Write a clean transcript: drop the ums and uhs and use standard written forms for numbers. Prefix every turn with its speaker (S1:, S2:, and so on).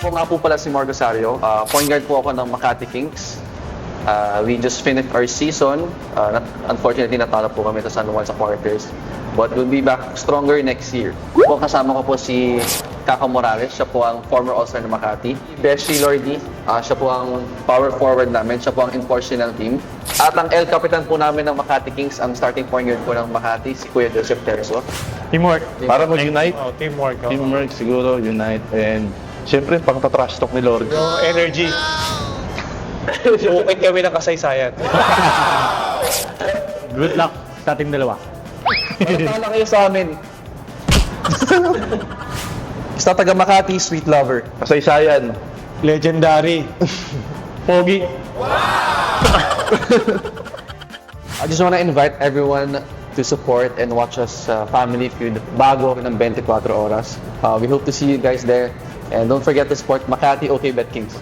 S1: Ako nga po pala si Mark Rosario. Point guard po ako ng Makati Kings. We just finished our season. Unfortunately, natalo po kami sa San Juan sa quarters. But we'll be back stronger next year. Po, kasama ko po si Kako Morales. Siya po ang former All-Star ng Makati. Beshi Lordi. Siya po ang power forward namin. Siya po ang enforcer ng team. At ang El Capitan po namin ng Makati Kings, ang starting point guard po ng Makati, si Kuya Joseph Terzo.
S2: Teamwork.
S3: Para mag-unite.
S2: Oh, teamwork. Oh.
S3: Teamwork siguro, unite. And syempre, pang trash talk ni Lord.
S2: Yung energy. Bukit kami ng kasaysayan.
S4: Good luck sa ating dalawa.
S1: Pagkala kayo sa amin. Basta taga Makati, sweet lover.
S3: Kasaysayan.
S2: Legendary. Pogi.
S1: I just want to invite everyone to support and watch us Family Feud bago ng 24 oras. We hope to see you guys there. And don't forget to support Makati OK Bet Kings.